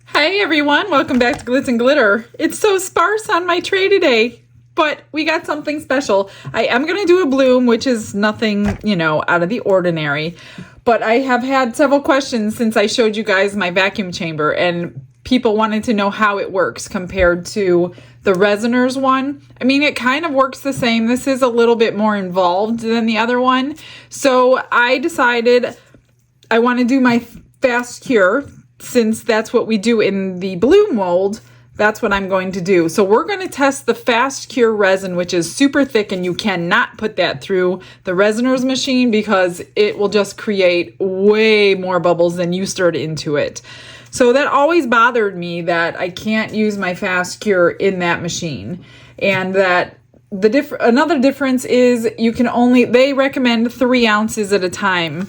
Hey everyone, welcome back to Glitz and Glitter. It's so sparse on my tray today, but we got something special. I am going to do a bloom, which is nothing, out of the ordinary. But I have had several questions since I showed you guys my vacuum chamber, and people wanted to know how it works compared to the Resiners one. I mean, it kind of works the same. This is a little bit more involved than the other one. So I decided I want to do my fast cure. Since that's what we do in the bloom mold, that's what I'm going to do. So we're going to test the fast cure resin, which is super thick, and you cannot put that through the Resiners machine because it will just create way more bubbles than you stirred into it. So that always bothered me that I can't use my fast cure in that machine. And that another difference is they recommend 3 ounces at a time.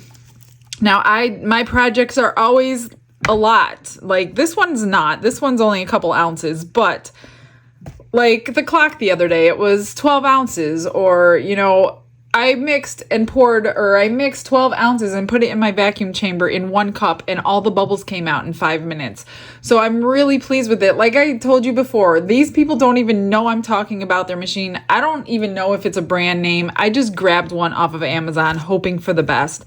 Now my projects are always a lot. Like this one's not. This one's only a couple ounces, but like the clock the other day, it was 12 ounces. Or, I mixed 12 ounces and put it in my vacuum chamber in 1 cup, and all the bubbles came out in 5 minutes. So I'm really pleased with it. Like I told you before, these people don't even know I'm talking about their machine. I don't even know if it's a brand name. I just grabbed one off of Amazon, hoping for the best.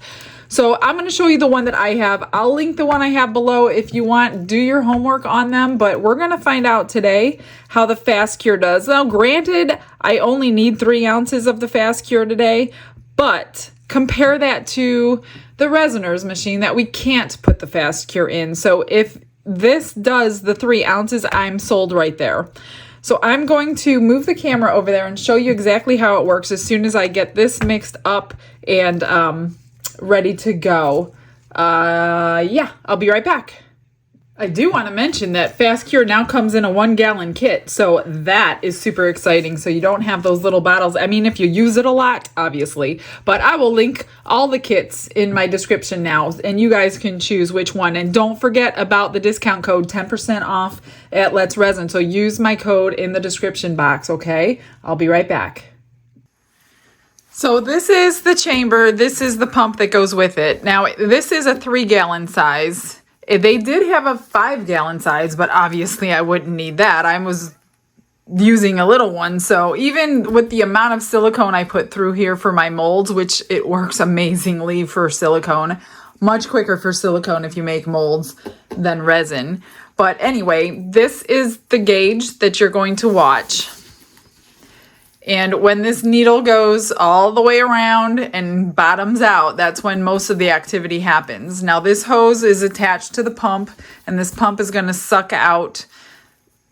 So I'm going to show you the one that I have. I'll link the one I have below if you want. Do your homework on them, but we're going to find out today how the fast cure does. Now, granted, I only need 3 ounces of the fast cure today, but compare that to the Resiners machine that we can't put the fast cure in. So if this does the 3 ounces, I'm sold right there. So I'm going to move the camera over there and show you exactly how it works as soon as I get this mixed up and ready to go. I'll be right back. I do want to mention that Fast Cure now comes in a 1-gallon kit, so that is super exciting. So you don't have those little bottles. I mean, if you use it a lot, obviously, but I will link all the kits in my description now, and you guys can choose which one. And don't forget about the discount code, 10% off at Let's Resin. So use my code in the description box, okay? I'll be right back. So this is the chamber. This is the pump that goes with it. Now, this is a 3-gallon size. They did have a 5-gallon size, but obviously I wouldn't need that. I was using a little one. So even with the amount of silicone I put through here for my molds, which it works amazingly for silicone, much quicker for silicone if you make molds than resin. But anyway, this is the gauge that you're going to watch. And when this needle goes all the way around and bottoms out, that's when most of the activity happens. Now this hose is attached to the pump, and this pump is going to suck out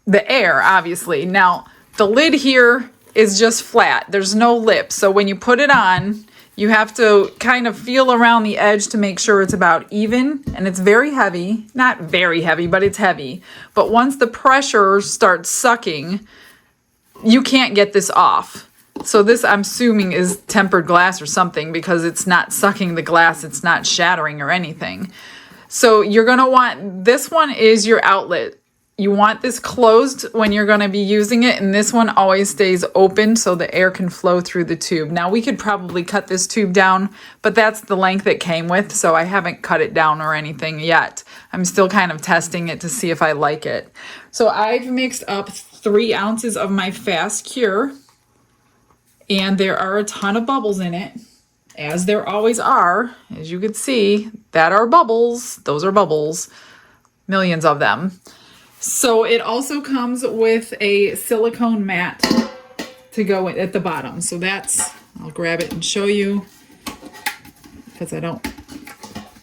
the air, obviously. Now the lid here is just flat. There's no lip. So when you put it on, you have to kind of feel around the edge to make sure it's about even. And it's very heavy. Not very heavy, but it's heavy. But once the pressure starts sucking, you can't get this off. So this, I'm assuming, is tempered glass or something, because it's not sucking the glass. It's not shattering or anything. So you're going to want, this one is your outlet. You want this closed when you're going to be using it, and this one always stays open so the air can flow through the tube. Now we could probably cut this tube down, but that's the length it came with, so I haven't cut it down or anything yet. I'm still kind of testing it to see if I like it. So I've mixed up 3 ounces of my fast cure, and there are a ton of bubbles in it, as there always are. As you can see, that are bubbles. Those are bubbles, millions of them. So it also comes with a silicone mat to go at the bottom. So that's, I'll grab it and show you, because I don't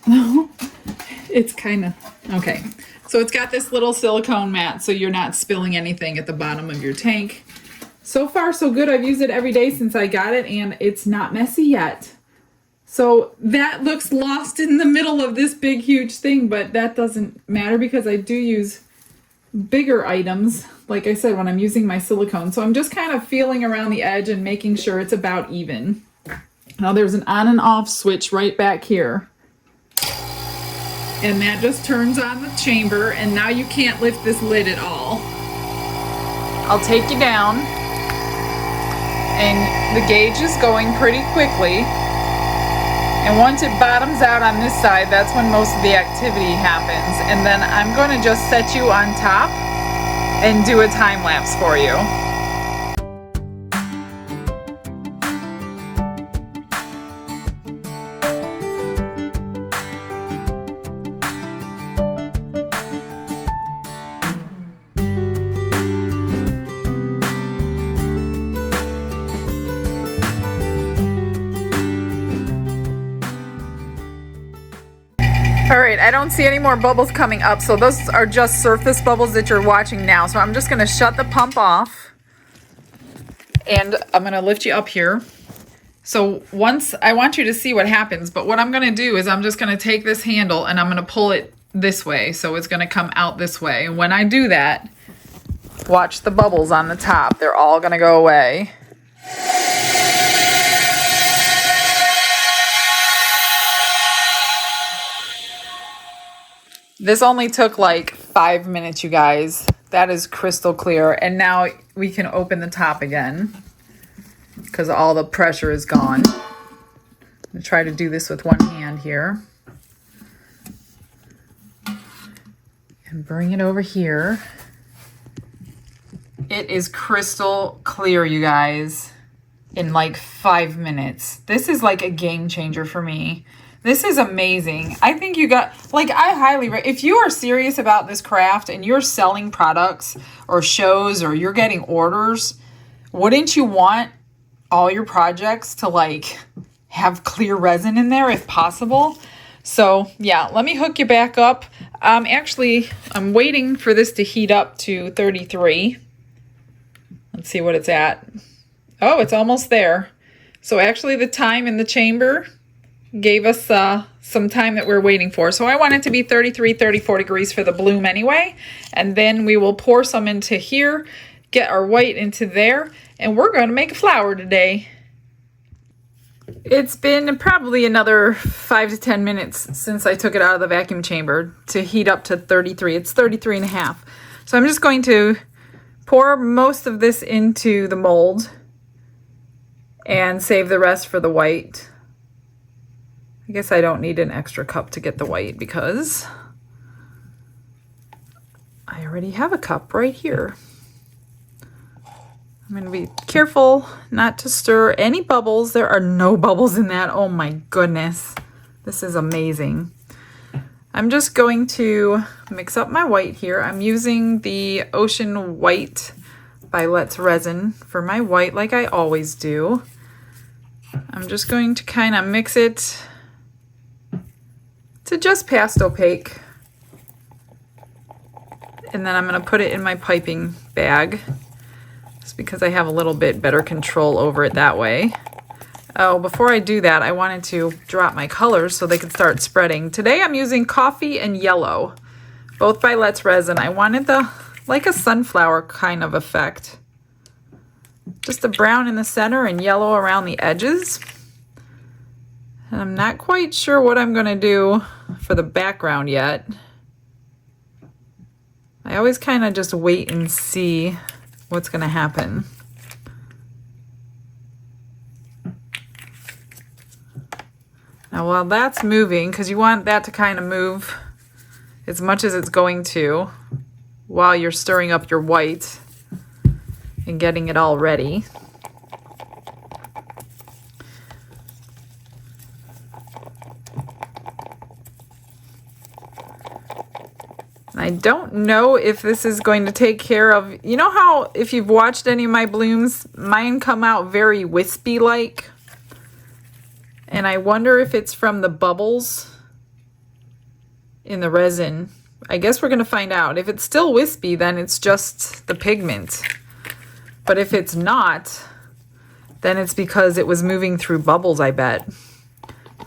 know. It's kind of, okay. So it's got this little silicone mat so you're not spilling anything at the bottom of your tank. So far so good. I've used it every day since I got it, and it's not messy yet. So that looks lost in the middle of this big huge thing, but that doesn't matter because I do use bigger items, like I said, when I'm using my silicone. So I'm just kind of feeling around the edge and making sure it's about even. Now there's an on and off switch right back here. And that just turns on the chamber, and now you can't lift this lid at all. I'll take you down, and the gauge is going pretty quickly. And once it bottoms out on this side, that's when most of the activity happens. And then I'm going to just set you on top and do a time lapse for you. All right, I don't see any more bubbles coming up, so those are just surface bubbles that you're watching now. So I'm just gonna shut the pump off and I'm gonna lift you up here. So once, I want you to see what happens, but what I'm gonna do is I'm just gonna take this handle and I'm gonna pull it this way. So it's gonna come out this way. And when I do that, watch the bubbles on the top. They're all gonna go away. This only took like 5 minutes, you guys. That is crystal clear. And now we can open the top again because all the pressure is gone. I'm gonna try to do this with one hand here. And bring it over here. It is crystal clear, you guys, in like 5 minutes. This is like a game changer for me. This is amazing. I think you got, like, I highly, if you are serious about this craft and you're selling products or shows or you're getting orders, wouldn't you want all your projects to like have clear resin in there if possible? So yeah, let me hook you back up. Actually, I'm waiting for this to heat up to 33. Let's see what it's at. Oh, it's almost there. So actually the time in the chamber gave us some time that we're waiting for. So I want it to be 33, 34 degrees for the bloom anyway. And then we will pour some into here, get our white into there, and we're going to make a flower today. It's been probably another 5 to 10 minutes since I took it out of the vacuum chamber to heat up to 33. It's 33 and a half. So I'm just going to pour most of this into the mold and save the rest for the white. I guess I don't need an extra cup to get the white because I already have a cup right here. I'm going to be careful not to stir any bubbles. There are no bubbles in that. Oh my goodness. This is amazing. I'm just going to mix up my white here. I'm using the Ocean White by RESIN for my white like I always do. I'm just going to kind of mix it to just past opaque. And then I'm going to put it in my piping bag just because I have a little bit better control over it that way. Oh, before I do that, I wanted to drop my colors so they could start spreading. Today I'm using coffee and yellow, both by RESIN. I wanted like a sunflower kind of effect. Just a brown in the center and yellow around the edges. And I'm not quite sure what I'm going to do for the background yet. I always kind of just wait and see what's going to happen. Now while that's moving, because you want that to kind of move as much as it's going to while you're stirring up your white and getting it all ready. I don't know if this is going to take care of, you know how if you've watched any of my blooms, mine come out very wispy like. And I wonder if it's from the bubbles in the resin. I guess we're going to find out. If it's still wispy, then it's just the pigment. But if it's not, then it's because it was moving through bubbles, I bet.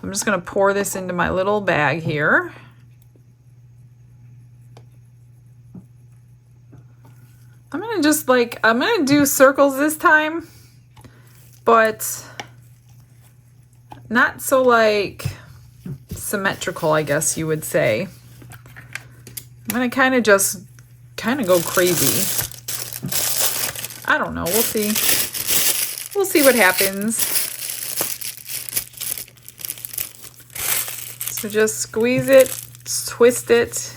I'm just going to pour this into my little bag here. I'm going to just I'm going to do circles this time, but not so symmetrical, I guess you would say. I'm going to kind of go crazy. I don't know. We'll see. We'll see what happens. So just squeeze it, twist it.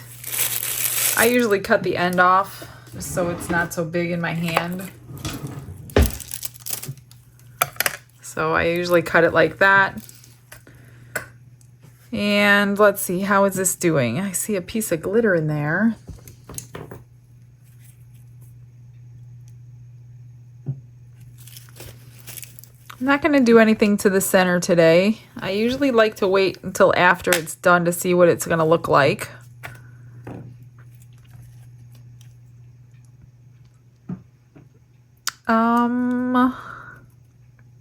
I usually cut the end off just so it's not so big in my hand. So I usually cut it like that. And let's see, how is this doing? I see a piece of glitter in there. I'm not going to do anything to the center today. I usually like to wait until after it's done to see what it's going to look like.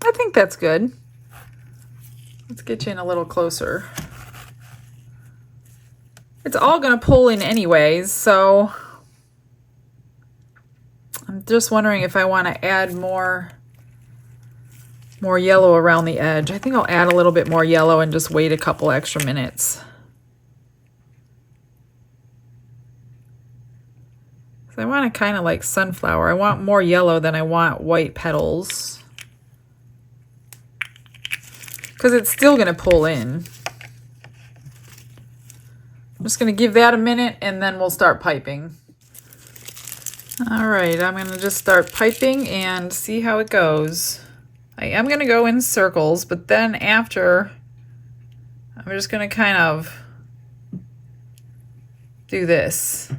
I think that's good. Let's get you in a little closer. It's all going to pull in anyways, so I'm just wondering if I want to add more yellow around the edge. I think I'll add a little bit more yellow and just wait a couple extra minutes. So I want to kind of like sunflower. I want more yellow than I want white petals, because it's still going to pull in. I'm just going to give that a minute and then we'll start piping. All right, I'm going to just start piping and see how it goes. I am going to go in circles, but then after, I'm just going to kind of do this.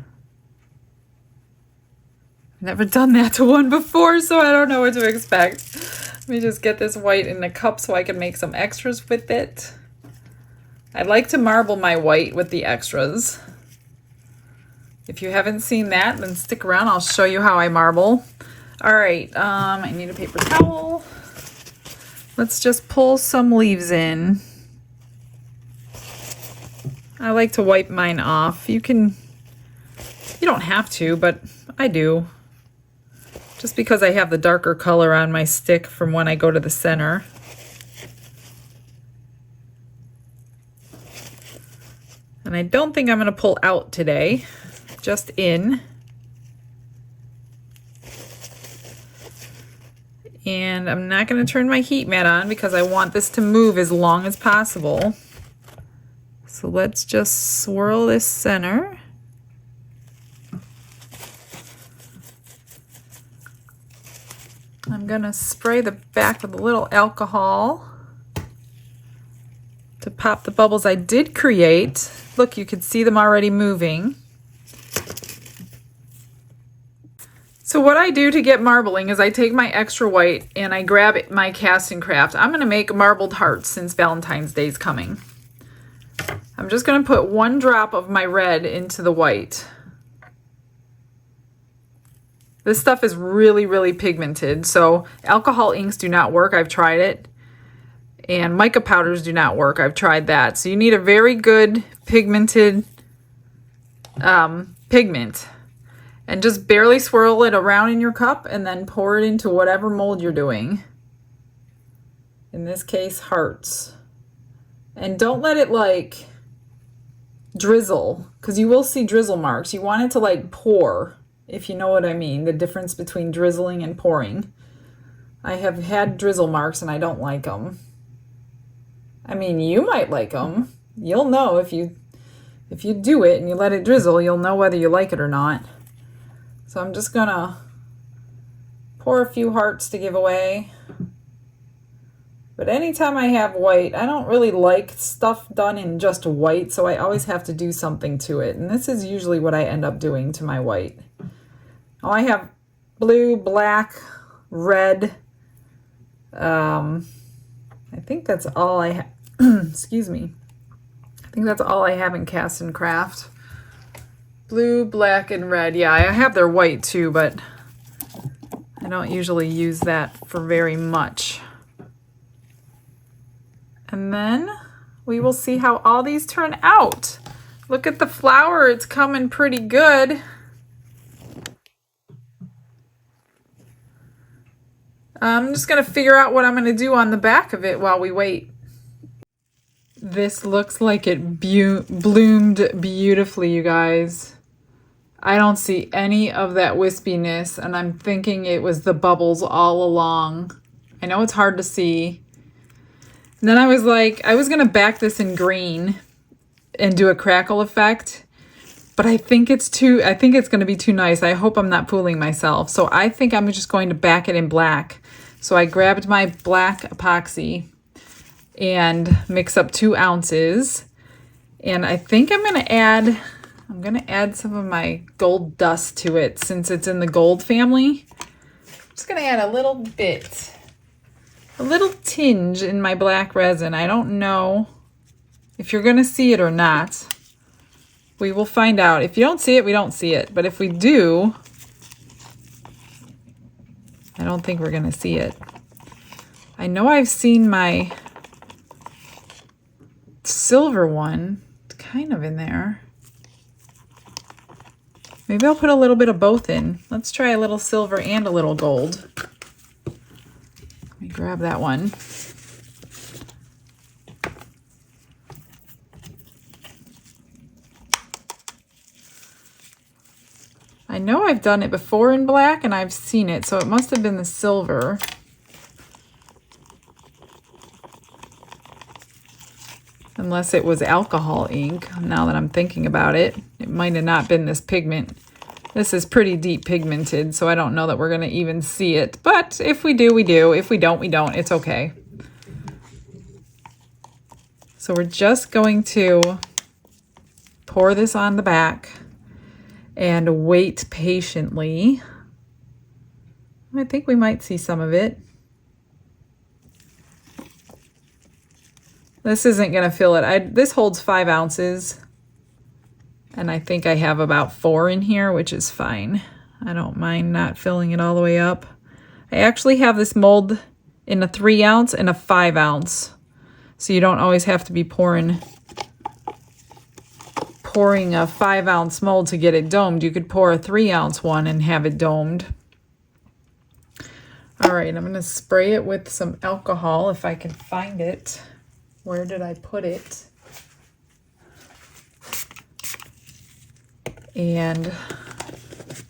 Never done that to one before, so I don't know what to expect. Let me just get this white in a cup so I can make some extras with it. I like to marble my white with the extras. If you haven't seen that, then stick around. I'll show you how I marble. All right, I need a paper towel. Let's just pull some leaves in. I like to wipe mine off. You don't have to, but I do. Just because I have the darker color on my stick from when I go to the center. And I don't think I'm going to pull out today, just in. And I'm not going to turn my heat mat on because I want this to move as long as possible. So let's just swirl this center. I'm going to spray the back with a little alcohol to pop the bubbles I did create. Look, you can see them already moving. So what I do to get marbling is I take my extra white and I grab my cast and craft. I'm going to make marbled hearts since Valentine's Day is coming. I'm just going to put 1 drop of my red into the white. This stuff is really, really pigmented, so alcohol inks do not work. I've tried it. And mica powders do not work. I've tried that. So you need a very good pigmented pigment. And just barely swirl it around in your cup and then pour it into whatever mold you're doing. In this case, hearts. And don't let it like drizzle, because you will see drizzle marks. You want it to like pour, if you know what I mean, the difference between drizzling and pouring. I have had drizzle marks and I don't like them. I mean, you might like them. You'll know if you do it and you let it drizzle, you'll know whether you like it or not. So I'm just gonna pour a few hearts to give away. But anytime I have white, I don't really like stuff done in just white, so I always have to do something to it. And this is usually what I end up doing to my white. Oh, I have blue, black, red. I think that's all I have. Excuse me. I think that's all I have in cast and craft. Blue, black, and red. Yeah, I have their white too, but I don't usually use that for very much. And then we will see how all these turn out. Look at the flower. It's coming pretty good. I'm just going to figure out what I'm going to do on the back of it while we wait. This looks like it bloomed beautifully, you guys. I don't see any of that wispiness, and I'm thinking it was the bubbles all along. I know it's hard to see. And then I was like, I was going to back this in green and do a crackle effect. But I think it's going to be too nice. I hope I'm not fooling myself. So I think I'm just going to back it in black. So I grabbed my black epoxy and mix up 2 ounces. And I think I'm going to add some of my gold dust to it since it's in the gold family. I'm just going to add a little bit, a little tinge in my black resin. I don't know if you're going to see it or not. We will find out. If you don't see it, we don't see it. But if we do, I don't think we're going to see it. I know I've seen my silver one kind of in there. Maybe I'll put a little bit of both in. Let's try a little silver and a little gold. Let me grab that one. I know I've done it before in black and I've seen it, so it must have been the silver. Unless it was alcohol ink, now that I'm thinking about it. It might have not been this pigment. This is pretty deep pigmented, so I don't know that we're going to even see it. But if we do, we do. If we don't, we don't. It's okay. So we're just going to pour this on the back and wait patiently. I think we might see some of it. This isn't going to fill it. This holds 5 ounces. And I think I have about 4 in here, which is fine. I don't mind not filling it all the way up. I actually have this mold in a 3 ounce and a 5 ounce. So you don't always have to be pouring a 5 ounce mold to get it domed. You could pour a 3 ounce one and have it domed. All right, I'm going to spray it with some alcohol if I can find it. Where did I put it? And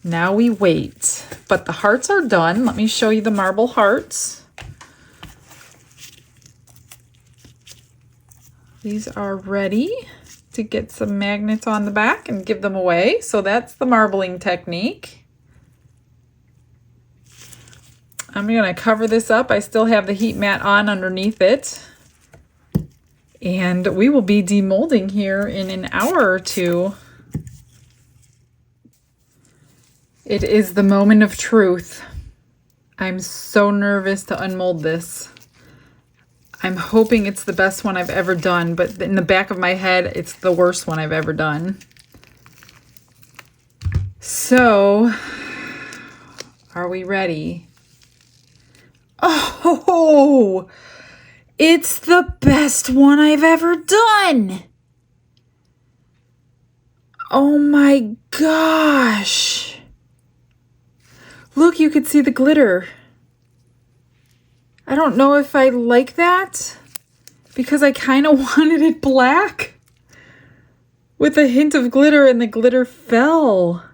now we wait. But the hearts are done. Let me show you the marble hearts. These are ready to get some magnets on the back and give them away. So that's the marbling technique. I'm going to cover this up. I still have the heat mat on underneath it. And we will be demolding here in an hour or 2. It is the moment of truth. I'm so nervous to unmold this. I'm hoping it's the best one I've ever done, but in the back of my head, it's the worst one I've ever done. So, are we ready? Oh, it's the best one I've ever done. Oh my gosh. Look, you could see the glitter. I don't know if I like that because I kind of wanted it black with a hint of glitter, and the glitter fell.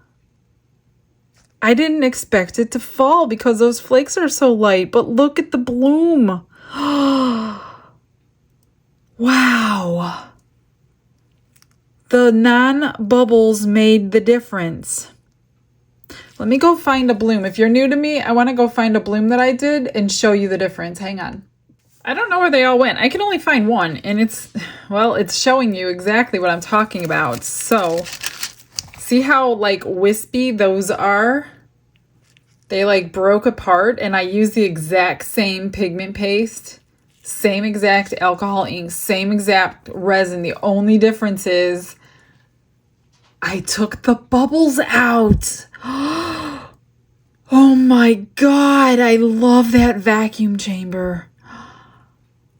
I didn't expect it to fall because those flakes are so light, but look at the bloom. Wow. The non-bubbles made the difference. Let me go find a bloom. If you're new to me, I want to go find a bloom that I did and show you the difference. Hang on. I don't know where they all went. I can only find one, and it's showing you exactly what I'm talking about. So, see how like wispy those are? They like broke apart, and I used the exact same pigment paste, same exact alcohol ink, same exact resin. The only difference is I took the bubbles out. Oh my God, I love that vacuum chamber.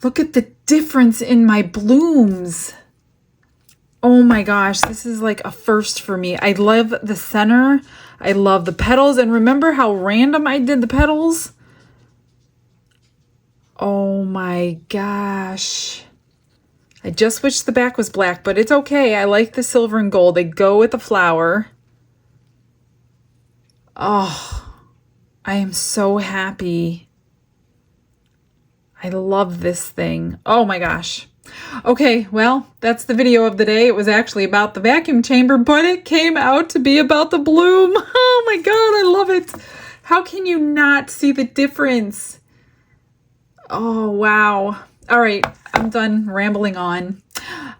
Look at the difference in my blooms. Oh my gosh, this is like a first for me. I love the center. I love the petals. And remember how random I did the petals? Oh my gosh. I just wish the back was black, but it's okay. I like the silver and gold. They go with the flower. Oh, I am so happy. I love this thing. Oh my gosh. Okay, well, that's the video of the day. It was actually about the vacuum chamber, but it came out to be about the bloom. Oh my God, I love it. How can you not see the difference? Oh, wow. All right, I'm done rambling on.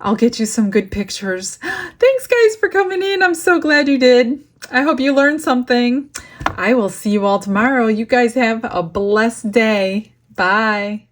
I'll get you some good pictures. Thanks, guys, for coming in. I'm so glad you did. I hope you learned something. I will see you all tomorrow. You guys have a blessed day. Bye.